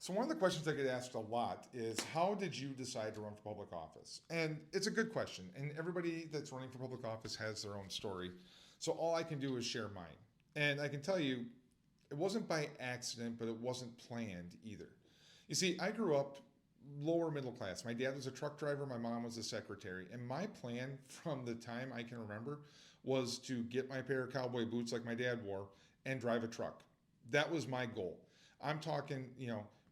So one of the questions I get asked a lot is, how did you decide to run for public office? And it's a good question. And everybody that's running for public office has their own story. So all I can do is share mine. And I can tell you, it wasn't by accident, but it wasn't planned either. You see, I grew up lower middle class. My dad was a truck driver, my mom was a secretary. And my plan from the time I can remember was to get my pair of cowboy boots like my dad wore and drive a truck. That was my goal. I'm talking,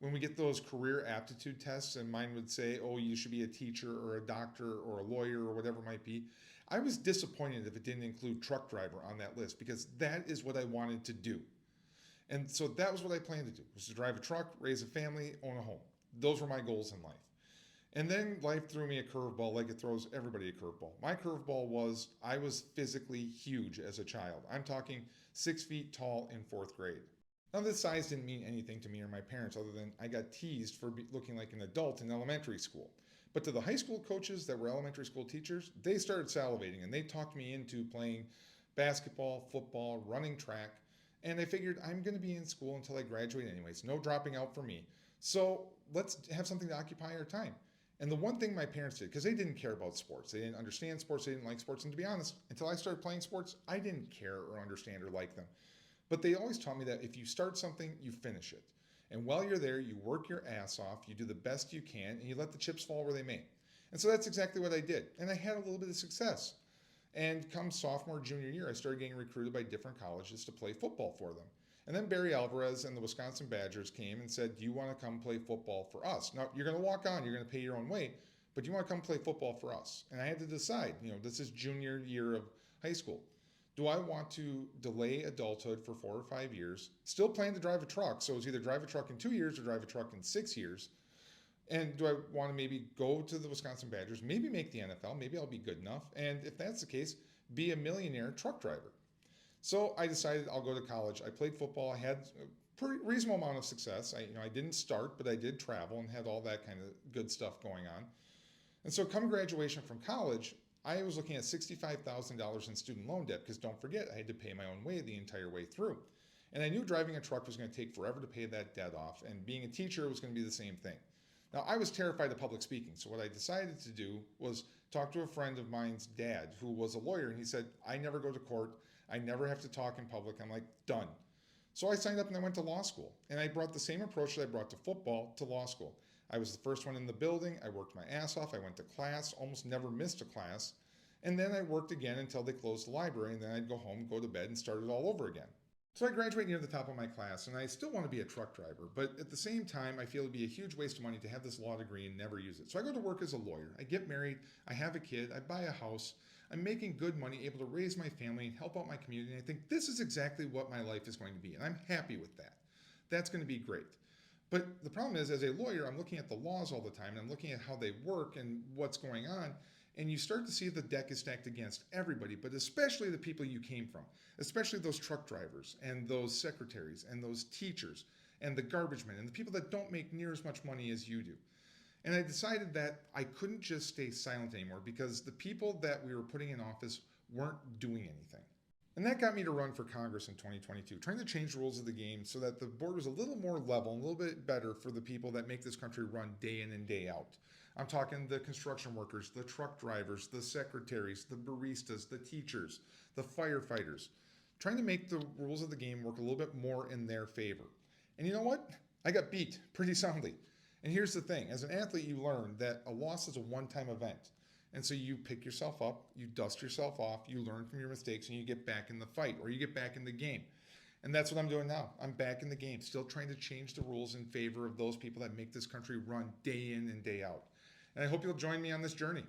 when we get those career aptitude tests and mine would say, oh, you should be a teacher or a doctor or a lawyer or whatever it might be, I was disappointed if it didn't include truck driver on that list because that is what I wanted to do. And so that was what I planned to do, was to drive a truck, raise a family, own a home. Those were my goals in life. And then life threw me a curveball like it throws everybody a curveball. My curveball was I was physically huge as a child. I'm talking 6 feet tall in fourth grade. Now, this size didn't mean anything to me or my parents other than I got teased for looking like an adult in elementary school. But to the high school coaches that were elementary school teachers, they started salivating and they talked me into playing basketball, football, running track. And I figured I'm going to be in school until I graduate anyways. No dropping out for me. So let's have something to occupy our time. And the one thing my parents did, because they didn't care about sports, they didn't understand sports, they didn't like sports. And to be honest, until I started playing sports, I didn't care or understand or like them. But they always taught me that if you start something, you finish it. And while you're there, you work your ass off, you do the best you can, and you let the chips fall where they may. And so that's exactly what I did. And I had a little bit of success. And come sophomore, junior year, I started getting recruited by different colleges to play football for them. And then Barry Alvarez and the Wisconsin Badgers came and said, do you want to come play football for us? Now, you're going to walk on, you're going to pay your own way, but do you want to come play football for us? And I had to decide, this is junior year of high school. Do I want to delay adulthood for 4 or 5 years, still plan to drive a truck, so it's either drive a truck in 2 years or drive a truck in 6 years, and do I want to maybe go to the Wisconsin Badgers, maybe make the NFL, maybe I'll be good enough, and if that's the case, be a millionaire truck driver. So I decided I'll go to college. I played football. I had a pretty reasonable amount of success. I didn't start, but I did travel and had all that kind of good stuff going on. And so come graduation from college, I was looking at $65,000 in student loan debt because don't forget, I had to pay my own way the entire way through. And I knew driving a truck was going to take forever to pay that debt off, and being a teacher was going to be the same thing. Now, I was terrified of public speaking, so what I decided to do was talk to a friend of mine's dad who was a lawyer, and he said, I never go to court, I never have to talk in public. I'm like, done. So I signed up and I went to law school, and I brought the same approach that I brought to football to law school. I was the first one in the building, I worked my ass off, I went to class, almost never missed a class, and then I worked again until they closed the library, and then I'd go home, go to bed, and start it all over again. So I graduate near the top of my class, and I still want to be a truck driver, but at the same time, I feel it'd be a huge waste of money to have this law degree and never use it. So I go to work as a lawyer. I get married, I have a kid, I buy a house, I'm making good money, able to raise my family and help out my community, and I think this is exactly what my life is going to be, and I'm happy with that. That's going to be great. But the problem is, as a lawyer, I'm looking at the laws all the time, and I'm looking at how they work and what's going on, and you start to see the deck is stacked against everybody, but especially the people you came from, especially those truck drivers and those secretaries and those teachers and the garbage men and the people that don't make near as much money as you do. And I decided that I couldn't just stay silent anymore because the people that we were putting in office weren't doing anything. And that got me to run for Congress in 2022, trying to change the rules of the game so that the board was a little more level and a little bit better for the people that make this country run day in and day out. I'm talking the construction workers, the truck drivers, the secretaries, the baristas, the teachers, the firefighters, trying to make the rules of the game work a little bit more in their favor. And you know what? I got beat pretty soundly. And here's the thing, as an athlete, you learn that a loss is a one-time event. And so you pick yourself up, you dust yourself off, you learn from your mistakes, and you get back in the fight, or you get back in the game. And that's what I'm doing now. I'm back in the game, still trying to change the rules in favor of those people that make this country run day in and day out. And I hope you'll join me on this journey.